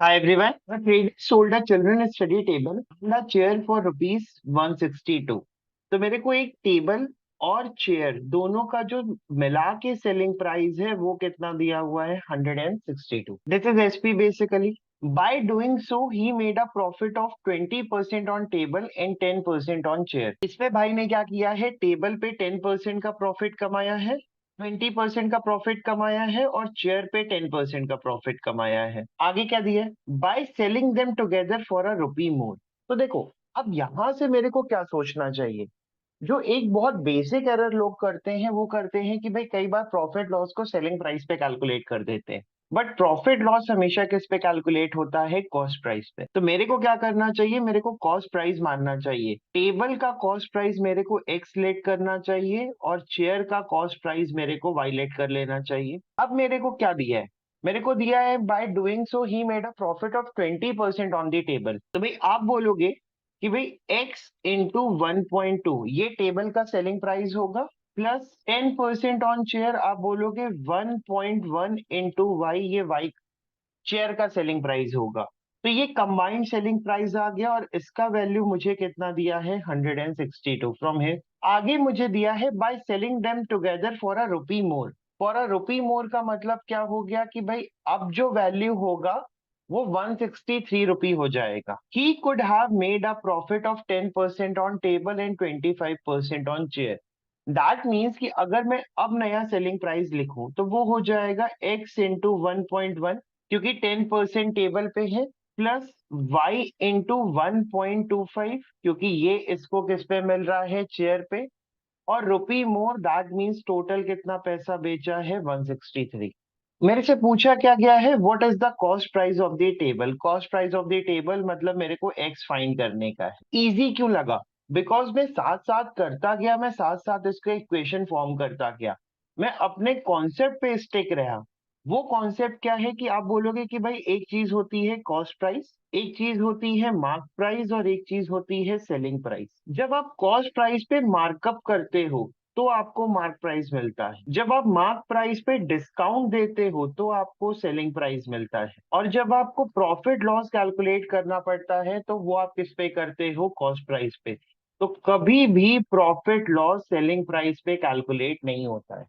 Hi everyone. A trader sold a children study table and a chair for rupees 162. तो मेरे को एक table और चेयर दोनों का जो मिला के सेलिंग प्राइस है वो कितना दिया हुआ है 162. This is SP basically. By doing so, he made a profit of 20% on table and 10% on chair. इसमें भाई ने क्या किया है, टेबल पे 10% का प्रॉफिट कमाया है, 20% का प्रॉफिट कमाया है और चेयर पे 10% का प्रॉफिट कमाया है. आगे क्या दिया है, by selling them together for a rupee more. तो देखो, अब यहां से मेरे को क्या सोचना चाहिए. जो एक बहुत बेसिक एरर लोग करते हैं वो करते हैं कि भाई कई बार प्रॉफिट लॉस को सेलिंग प्राइस पे कैलकुलेट कर देते हैं. बट प्रॉफिट लॉस हमेशा किस पे कैलकुलेट होता है, कॉस्ट प्राइस पे. तो मेरे को क्या करना चाहिए, मेरे को कॉस्ट प्राइस मानना चाहिए. टेबल का कॉस्ट प्राइस मेरे को एक्स लेट करना चाहिए और चेयर का कॉस्ट प्राइस मेरे को वाई लेट कर लेना चाहिए. अब मेरे को क्या दिया है, मेरे को दिया है by doing so he made a profit of 20% on the table. तो भाई आप बोलोगे कि भाई x इंटू 1.2 ये टेबल का सेलिंग प्राइस होगा, प्लस 10% ऑन चेयर आप बोलोगे 1.1 इंटू वाई ये वाई चेयर का सेलिंग प्राइस होगा. तो ये कंबाइंड सेलिंग प्राइस आ गया और इसका वैल्यू मुझे कितना दिया है 162. फ्रॉम हियर आगे मुझे दिया है by selling them together for a rupee more. For a rupee more का मतलब क्या हो गया कि भाई अब जो वैल्यू होगा वो 163 रुपी हो जाएगा. He could have made a profit of 10% on table and 25% on chair. That means कि अगर मैं अब नया सेलिंग प्राइस लिखूं तो वो हो जाएगा x इंटू 1.1 क्योंकि 10% टेबल पे है, प्लस y इंटू 1.25 क्योंकि ये इसको किस पे मिल रहा है, चेयर पे, और रुपी मोर. दैट मीन्स टोटल कितना पैसा बेचा है, 163. मेरे से पूछा क्या गया है, what is the cost price of the table. Cost price of the table मतलब मेरे को एक्स फाइंड करने का है. इजी क्यों लगा, बिकॉज मैं साथ साथ करता गया, मैं साथ साथ इसका इक्वेशन फॉर्म करता गया, मैं अपने कॉन्सेप्ट पे स्टिक रहा. वो कॉन्सेप्ट क्या है कि आप बोलोगे कि भाई एक चीज होती है कॉस्ट प्राइस, एक चीज होती है मार्क प्राइस और एक चीज होती है सेलिंग प्राइस. जब आप कॉस्ट प्राइस पे मार्कअप करते हो तो आपको मार्क प्राइस मिलता है, जब आप मार्क प्राइस पे डिस्काउंट देते हो तो आपको सेलिंग प्राइस मिलता है, और जब आपको प्रॉफिट लॉस कैलकुलेट करना पड़ता है तो वो आप किस पे करते हो, कॉस्ट प्राइस पे. तो कभी भी प्रॉफिट लॉस सेलिंग प्राइस पे कैलकुलेट नहीं होता है.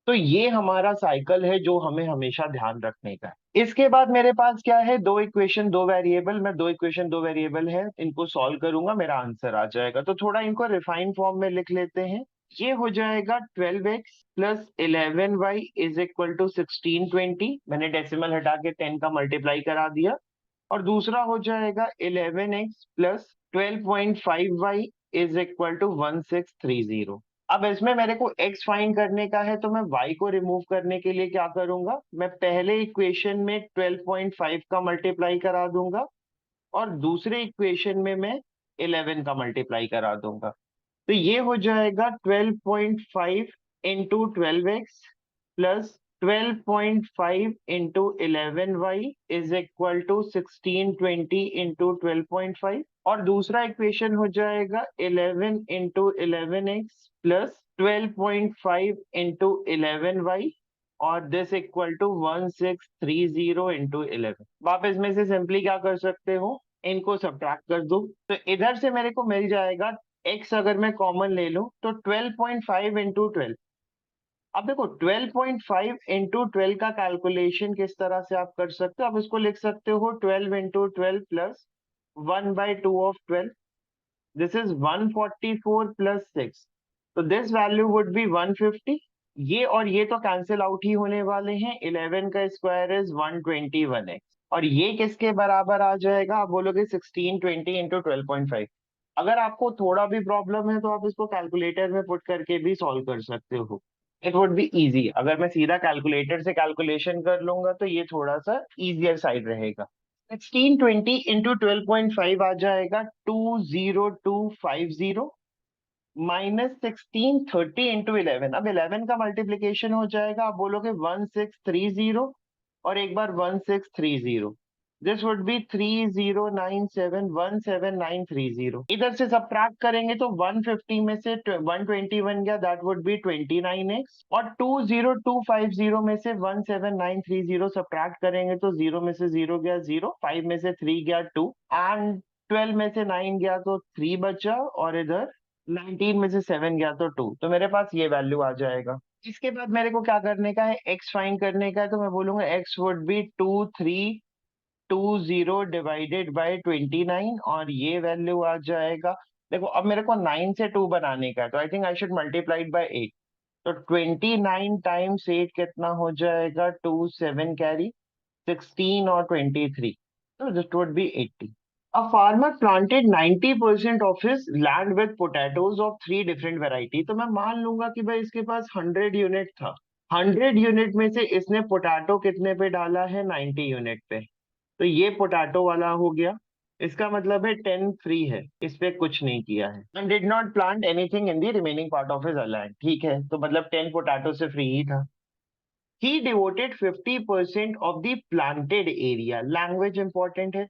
तो ये हमारा साइकिल है जो हमें हमेशा ध्यान रखने का है. इसके बाद मेरे पास क्या है, दो इक्वेशन दो वेरिएबल. मैं दो इक्वेशन दो वेरिएबल है इनको सॉल्व करूंगा, मेरा आंसर आ जाएगा. तो थोड़ा इनको रिफाइन फॉर्म में लिख लेते हैं. ये हो जाएगा 12x plus 11y is equal to 1620. मैंने डेसिमल हटा के 10 का मल्टीप्लाई करा दिया. और दूसरा हो जाएगा 11x plus 12.5y is equal to 1630. अब इसमें मेरे को x फाइंड करने का है तो मैं y को रिमूव करने के लिए क्या करूंगा, मैं पहले इक्वेशन में 12.5 का मल्टीप्लाई करा दूंगा और दूसरे इक्वेशन में मैं 11 का मल्टीप्लाई करा दूंगा. तो ये हो जाएगा 12.5 into 12x plus 12.5 into 11y is equal to 1620 into 12.5. और दूसरा इक्वेशन हो जाएगा 11 into 11x plus 12.5 into 11y और दिस इक्वल टू 1630 इंटू 11. आप इसमें से सिंपली क्या कर सकते हो, इनको सब्ट्रैक्ट कर दो. तो इधर से मेरे को मिल जाएगा x, अगर मैं कॉमन ले लूं तो 12.5 इंटू 12. अब देखो 12.5 इंटू 12 का कैलकुलेशन किस तरह से आप कर सकते हो, आप इसको लिख सकते हो 12 into 12 plus 1/2 of 12. This is 144 plus 6. तो दिस वैल्यू वुड बी 150. ये और ये तो कैंसिल आउट ही होने वाले हैं. 11 का स्क्वायर इज 121x. और ये किसके बराबर आ जाएगा, आप बोलोगे 1620 इंटू 12.5. अगर आपको थोड़ा भी प्रॉब्लम है तो आप इसको कैलकुलेटर में पुट करके भी सॉल्व कर सकते हो. It would be easy. अगर मैं सीधा कैलकुलेटर से कैलकुलेशन कर लूंगा तो ये थोड़ा सा इजियर साइड रहेगा. 1620 इंटू 12.5 आ जाएगा 20250 माइनस 1630 इंटू 11. अब 11 का मल्टीप्लीकेशन हो जाएगा, आप बोलोगे 1630 और एक बार 1630. दिस वुड बी 30971793 इधर से सब्ट्रैक्ट करेंगे तो 150 में से 121 गया, दैट वुड बी 29x, और 20250 में से 17930 सब्ट्रैक्ट करेंगे तो 0 में से 0 गया 0, 5 में से 3 गया 2, एंड 12 में से 9 गया तो 3 बचा, और इधर 19 में से 7 गया तो 2। तो मेरे पास ये वैल्यू आ जाएगा। इसके बाद मेरे को क्या करने का है, x फाइंड करने का है, तो मैं बोलूंगा x would be 2320 divided by 29, और ये वैल्यू आ जाएगा। देखो अब मेरे को 9 से 2 बनाने का है, तो I think I should multiplied by 8। तो 29 टाइम्स 8 कितना हो जाएगा, 2 7 कैरी 16 और 23, तो this would be 80। A farmer planted 90% of his land with potatoes of three different variety। तो मैं मान लूंगा कि भाई इसके पास 100 यूनिट था, 100 यूनिट में से इसने पोटैटो कितने पे डाला है, 90 यूनिट पे। तो ये पोटैटो वाला हो गया, इसका मतलब है 10 फ्री है, इस पे कुछ नहीं किया है, and did not plant anything in the remaining part of his land. ठीक है, तो मतलब 10 पोटैटो से फ्री ही था। He devoted 50% of the planted area, language important है।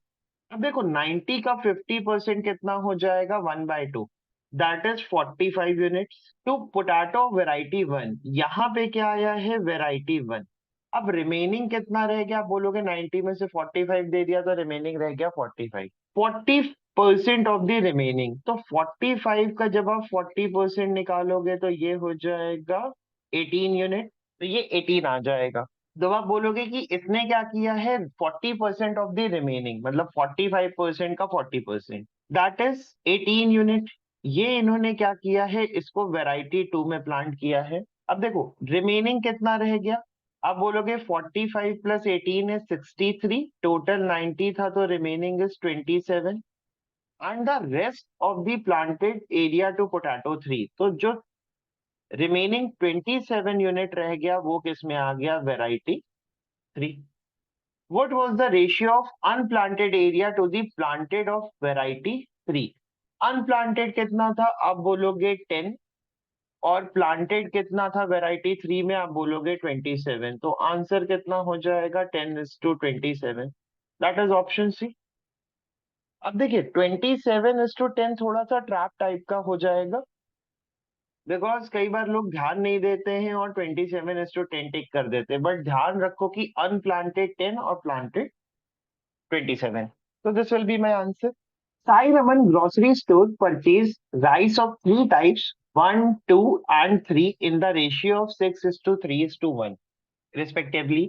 अब देखो 90 का 50% कितना हो जाएगा, 1/2, that is 45 units to potato variety one. यहाँ पे क्या आया है, वेराइटी वन। अब रिमेनिंग कितना रह गया, आप बोलोगे 90 में से 45 दे दिया तो रिमेनिंग रह गया 45, 40% ऑफ द रिमेनिंग। तो 45 का जब आप 40% निकालोगे तो ये हो जाएगा 18 यूनिट, तो ये 18 आ जाएगा। तो आप बोलोगे कि इसने क्या किया है, 40% ऑफ द रिमेनिंग, मतलब 45% का 40%, दैट इज 18 यूनिट। ये इन्होंने क्या किया है, इसको वेराइटी टू में प्लांट किया है। अब देखो रिमेनिंग कितना रह गया, आप बोलोगे 45 प्लस 18 है 63, टोटल 90 था तो remaining is 27, and the rest of the planted area to potato three. तो जो रिमेनिंग 27 यूनिट रह गया वो किस में आ गया, variety three. What was the ratio of unplanted area to the planted of variety 3? Unplanted कितना था, आप बोलोगे 10, और प्लांटेड कितना था वेराइटी थ्री में, आप बोलोगे 27। तो आंसर कितना हो जाएगा, 10:27, दैट इज ऑप्शन सी। अब देखिए 27:10 थोड़ा सा ट्रैप टाइप का हो जाएगा, बिकॉज कई बार लोग ध्यान नहीं देते हैं और 27:10 टिक कर देते हैं, बट ध्यान रखो कि अनप्लांटेड 10 और planted 27। So this will be my answer. Sai Raman grocery store purchased rice of three types, 1, 2, and 3 in the ratio of 6:3:1 respectively।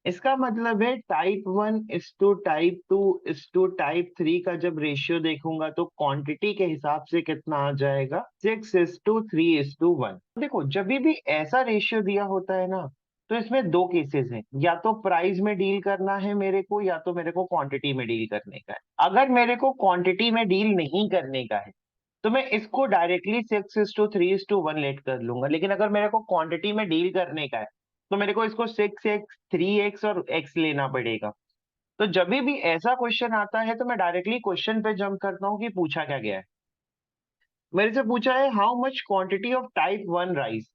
इसका मतलब है टाइप 1 इस टू टाइप 2 इस टू टाइप 3 का जब रेशियो देखूंगा तो क्वांटिटी के हिसाब से कितना आ जाएगा, 6:3:1। देखो जब भी ऐसा रेशियो दिया होता है ना, तो इसमें दो केसेस हैं, या तो प्राइस में डील करना है मेरे को, या तो मेरे को क्वांटिटी में डील करने का है। अगर मेरे को क्वांटिटी में डील नहीं करने का है तो मैं इसको डायरेक्टली 6:3:1 लेट कर लूंगा, लेकिन अगर मेरे को क्वांटिटी में डील करने का है तो मेरे को इसको 6x 3x और x लेना पड़ेगा। तो जब भी ऐसा क्वेश्चन आता है तो मैं डायरेक्टली क्वेश्चन पे जंप करता हूँ कि पूछा क्या गया है। मेरे से पूछा है how much quantity of type 1 rice,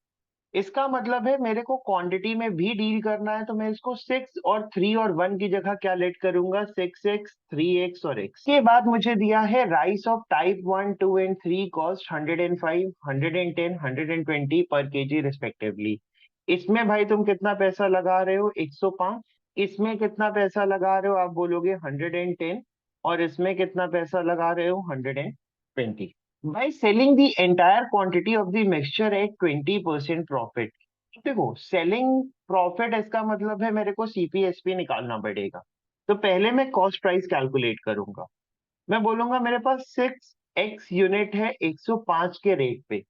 इसका मतलब है मेरे को क्वांटिटी में भी डील करना है, तो मैं इसको 6 और 3 और 1 की जगह क्या लेट करूंगा, 6x 3x और x के बाद मुझे दिया है rice of type 1 2 and 3 cost 105 110 120 पर केजी रिस्पेक्टिवली। इसमें भाई तुम कितना पैसा लगा रहे हो, 105। इसमें कितना पैसा लगा रहे हो, आप बोलोगे 110, और इसमें कितना पैसा लगा रहे हो, 120। By selling the entire quantity of the mixture at 20% profit। देखो सेलिंग प्रॉफिट इसका मतलब है मेरे को सीपीएसपी निकालना पड़ेगा। तो पहले मैं कॉस्ट प्राइस कैलकुलेट करूंगा, मैं बोलूंगा मेरे पास 6x यूनिट है 105 के रेट पे,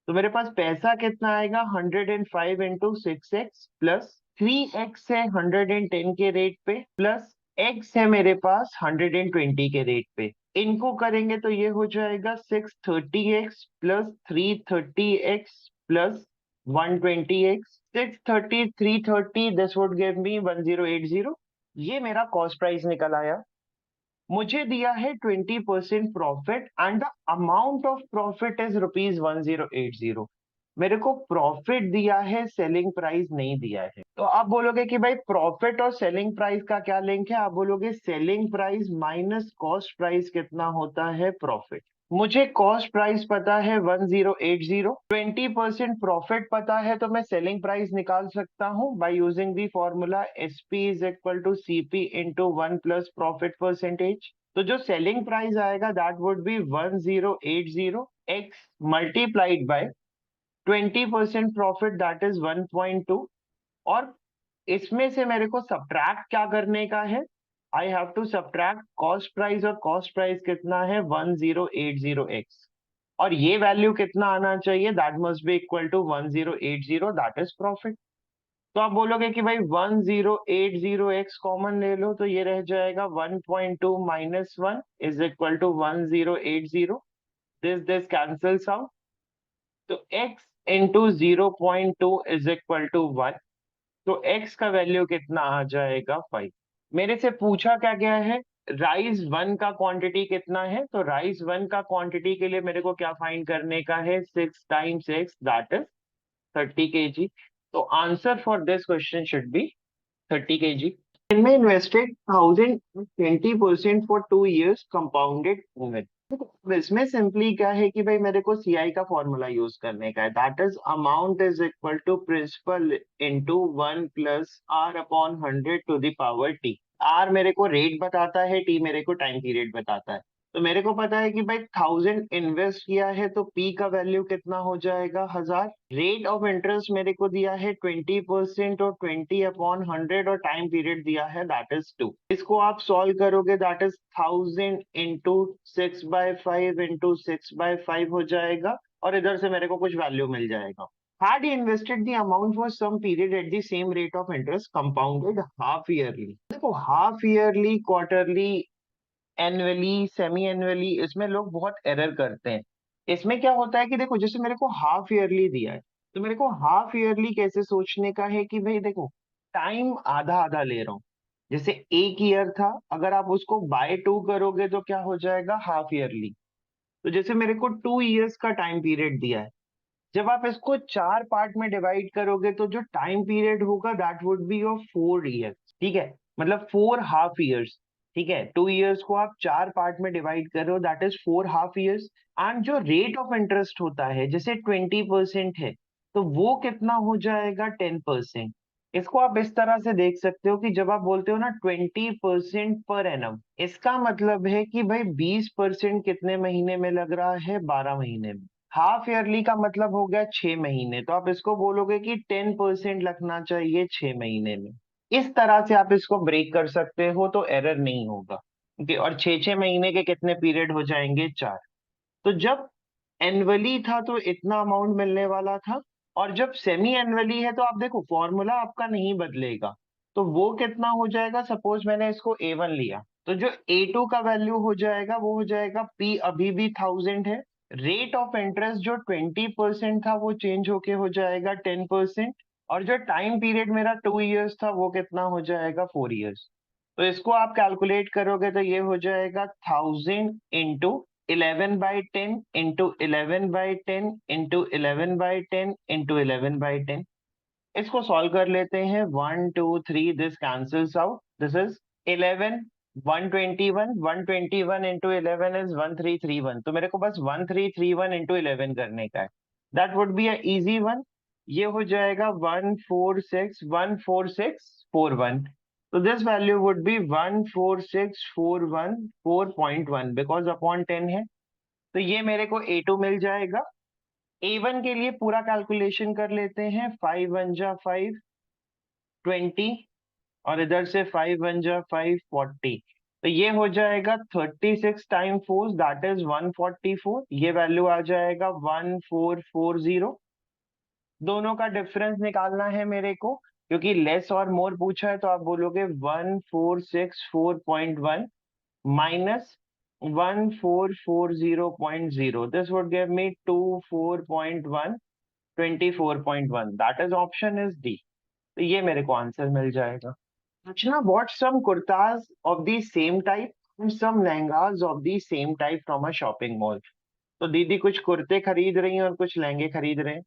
तो मेरे पास पैसा कितना आएगा, 105 इंटू 6x प्लस 3x है 110 के रेट पे, प्लस x है मेरे पास 120 के रेट पे। इनको करेंगे तो ये हो जाएगा 630x plus 330x plus 120x, 630 330, this would give me 1080। ये मेरा कॉस्ट प्राइस निकल आया। मुझे दिया है 20% profit and the amount of profit is rupees 1080। मेरे को प्रॉफिट दिया है, सेलिंग प्राइस नहीं दिया है। तो आप बोलोगे कि भाई प्रॉफिट और सेलिंग प्राइस का क्या लिंक है? आप बोलोगे selling price minus cost price कितना होता है? प्रॉफिट। मुझे कॉस्ट प्राइस पता है 1080, 20% प्रॉफिट पता है, तो मैं सेलिंग प्राइस निकाल सकता हूं by using the formula SP is equal to CP into 1 plus profit percentage. तो जो सेलिंग प्राइस आएगा that would be 1080 x multiplied by 20% profit that is 1.2। और इसमें से मेरे को सब्ट्रैक्ट क्या करने का है? I have to subtract cost price, और कॉस्ट प्राइस कितना है? 1080x। और ये वैल्यू कितना आना चाहिए? That must be equal to 1080, that is profit. तो आप बोलोगे कि भाई 1080x कॉमन ले लो, तो ये रह जाएगा 1.2 minus 1 is equal to 1080। This cancels out. तो x into 0.2 is equal to 1। तो x का वैल्यू कितना आ जाएगा? 5। मेरे से पूछा क्या गया है? राइस वन का क्वांटिटी कितना है? तो राइस वन का क्वांटिटी के लिए मेरे को क्या फाइंड करने का है? 6 × 6 दैट इज 30 kg। तो answer for this question should be 30 kg। इनमें invested 1020% for 2 years compounded invest. अब इसमें सिंपली क्या है कि भाई मेरे को सीआई का फॉर्मूला यूज करने का है, that is amount is equal to principal into 1 + R/100 to the power t. R मेरे को रेट बताता है, टी मेरे को टाइम पीरियड बताता है। तो मेरे को पता है कि भाई 1000 इन्वेस्ट किया है, तो पी का वैल्यू कितना हो जाएगा? 1000। रेट ऑफ इंटरेस्ट मेरे को दिया है 20% और 20/100, और टाइम पीरियड दिया है दैट इज 2। इसको आप सॉल्व करोगे दैट इज 1000 इंटू 6/5 इंटू 6/5 हो जाएगा, और इधर से मेरे को कुछ वैल्यू मिल जाएगा। Had he invested the amount for some period at the same rate of interest compounded half yearly। देखो half yearly, quarterly, annually, semi annually, इसमें लोग बहुत एरर करते हैं। इसमें क्या होता है कि देखो जैसे मेरे को हाफ ईयरली दिया है, तो मेरे को हाफ ईयरली कैसे सोचने का है कि भाई देखो टाइम आधा आधा ले रहा हूँ। जैसे एक ईयर था, अगर आप उसको बाय 2 करोगे तो क्या हो जाएगा? Half yearly. तो जैसे मेरे को 2 years का टाइम पीरियड दिया है, जब आप इसको 4 पार्ट में डिवाइड करोगे तो जो टाइम पीरियड होगा that would B of 4 years। ठीक है, मतलब 4 हाफ ईयर्स। ठीक है, 2 years को आप 4 पार्ट में डिवाइड करो that is 4 half years. And जो रेट ऑफ इंटरेस्ट होता है जैसे 20% है, तो वो कितना हो जाएगा? 10%। इसको आप इस तरह से देख सकते हो कि जब आप बोलते हो ना 20% पर एनम, इसका मतलब है कि भाई 20% कितने महीने में लग रहा है? 12 महीने में। हाफ ईयरली का मतलब हो गया 6 महीने, तो आप इसको बोलोगे कि 10% लगना चाहिए 6 महीने में। इस तरह से आप इसको ब्रेक कर सकते हो, तो एरर नहीं होगा। ओके, और 6 6 महीने के कितने पीरियड हो जाएंगे? 4। तो जब एनुअली था तो इतना अमाउंट मिलने वाला था, और जब सेमी एनुअली है तो आप देखो फॉर्मूला आपका नहीं बदलेगा। तो वो कितना हो जाएगा? सपोज मैंने इसको A1 लिया, तो जो A2 का वैल्यू हो जाएगा वो हो जाएगा P, अभी भी 1000 है। रेट ऑफ इंटरेस्ट जो 20% था वो चेंज होके हो जाएगा 10%। और जो टाइम पीरियड मेरा 2 years था वो कितना हो जाएगा? 4 years। तो इसको आप कैलकुलेट करोगे तो ये हो जाएगा 1000 इंटू 11/10 इंटू 11/10 इंटू 11/10 इंटू 11/10। इसको सॉल्व कर लेते हैं। 1 2 3, this cancels out, this is 11, 121, 121 into 11 is 1331। तो मेरे को बस 1331 इंटू 11 करने का है। That would be a easy one. ये हो जाएगा 146 तो this value would be 146,414.1 because upon 10 है। तो ये मेरे को A2 मिल जाएगा। A1 के लिए पूरा कैलकुलेशन कर लेते हैं। 5 1 जा 5, 20, और इधर से 5 1 जा 5, 40। तो ये हो जाएगा 36 टाइम 4 दैट इज 144। ये वैल्यू आ जाएगा 1440। दोनों का डिफरेंस निकालना है मेरे को, क्योंकि लेस और मोर पूछा है, तो आप बोलोगे 1464.1 minus 1440.0, this would give me 24.1, 24.1, that is option is D। तो ये मेरे को आंसर मिल जाएगा। Archana bought some kurtas of the same type and some lehengas of the same type from a shopping mall। तो दीदी कुछ कुर्ते खरीद रही हैं और कुछ लहंगे खरीद रहे हैं।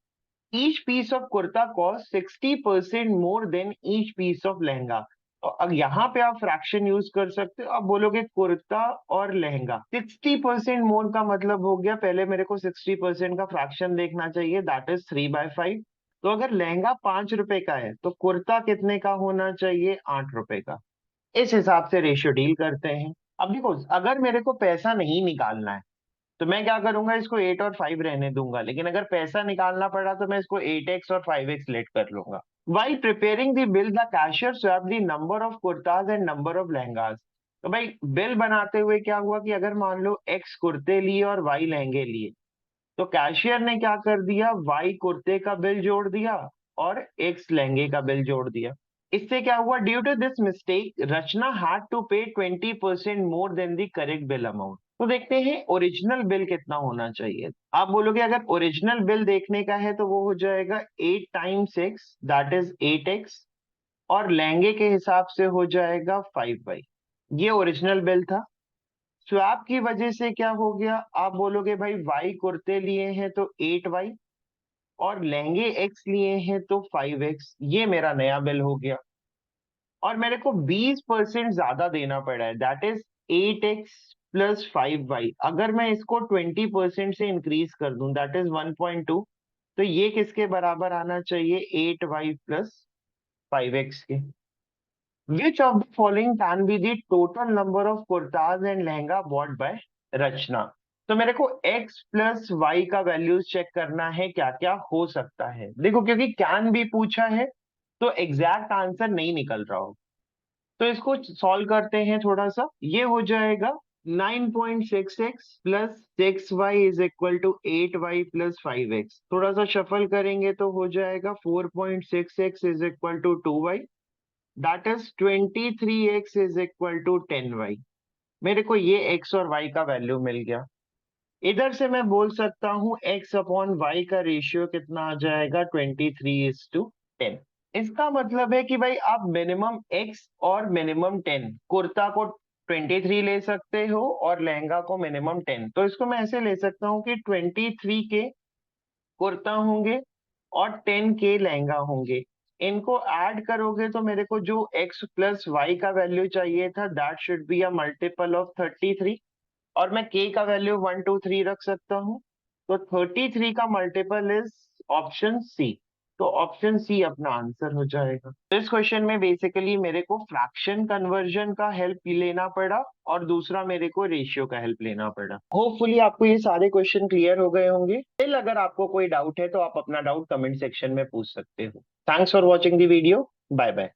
Each piece of kurta cost 60% more than each piece of lehenga. तो अब यहाँ पे आप फ्रैक्शन यूज कर सकते हो, आप बोलोगे कुर्ता और लहंगा 60% मोर का मतलब हो गया, पहले मेरे को 60% का फ्रैक्शन देखना चाहिए, दैट इज 3/5। तो अगर लहंगा 5 रुपए का है तो कुर्ता कितने का होना चाहिए, 8 रुपए का। इस हिसाब से रेशियो डील करते हैं। अब देखो, अगर मेरे को पैसा नहीं निकालना है तो मैं क्या करूंगा, इसको 8 और 5 रहने दूंगा, लेकिन अगर पैसा निकालना पड़ा तो मैं इसको 8x और 5x लेट कर लूंगा। While preparing the bill, the cashier swapped the number of kurtas and number of lehengas. तो भाई बिल बनाते हुए क्या हुआ कि अगर मान लो x कुर्ते लिए और y लहंगे लिए, तो कैशियर ने क्या कर दिया, y कुर्ते का बिल जोड़ दिया और x लहंगे का बिल जोड़ दिया। इससे क्या हुआ, due to this mistake Rachna had to pay 20% more than the correct bill amount. तो देखते हैं ओरिजिनल बिल कितना होना चाहिए। आप बोलोगे अगर ओरिजिनल बिल देखने का है तो वो हो जाएगा 8 टाइम्स 6, दैट इज 8x, और लहंगे के हिसाब से हो जाएगा 5y। ये ओरिजिनल बिल था। स्वैप की वजह से क्या हो गया, आप बोलोगे भाई वाई कुर्ते लिए हैं तो 8y, और लहंगे एक्स लिए हैं तो 5x, ये मेरा नया बिल हो गया। और मेरे को 20% ज्यादा देना पड़ा है, दैट इज 8x + 5y। अगर मैं इसको 20% से इंक्रीज कर दूं, दैट इज 1.2, तो ये किसके बराबर आना चाहिए, 8y + 5x के। Which of the following can be the total number of kurtas and lehenga bought by रचना। तो मेरे को x + y का वैल्यूज चेक करना है, क्या क्या हो सकता है। देखो क्योंकि कैन भी पूछा है तो एग्जैक्ट आंसर नहीं निकल रहा हो, तो इसको सॉल्व करते हैं थोड़ा सा। ये हो जाएगा 9.6x + 6y = 8y + 5x। थोड़ा सा शफल करेंगे तो हो जाएगा 4.6x = 2y, that is 23x = 10y। मेरे को ये x और y का वैल्यू मिल गया। इधर से मैं बोल सकता हूँ x/y का रेशियो कितना आ जाएगा, 23:10। इसका मतलब है कि भाई आप मिनिमम x और मिनिमम 10, कुर्ता को 23 ले सकते हो और लहंगा को मिनिमम 10। तो इसको मैं ऐसे ले सकता हूँ कि 23 के कुर्ता होंगे और 10 के लहंगा होंगे। इनको ऐड करोगे तो मेरे को जो x + y का वैल्यू चाहिए था, that should be a multiple of 33, और मैं k का वैल्यू 1 2 3 रख सकता हूँ। तो 33 का मल्टीपल इज ऑप्शन सी। तो ऑप्शन सी अपना आंसर हो जाएगा। तो इस क्वेश्चन में बेसिकली मेरे को फ्रैक्शन कन्वर्जन का हेल्प लेना पड़ा और दूसरा मेरे को रेशियो का हेल्प लेना पड़ा। होपफुली आपको ये सारे क्वेश्चन क्लियर हो गए होंगे। फिर अगर आपको कोई डाउट है तो आप अपना डाउट कमेंट सेक्शन में पूछ सकते हो। Thanks for watching the video. Bye bye.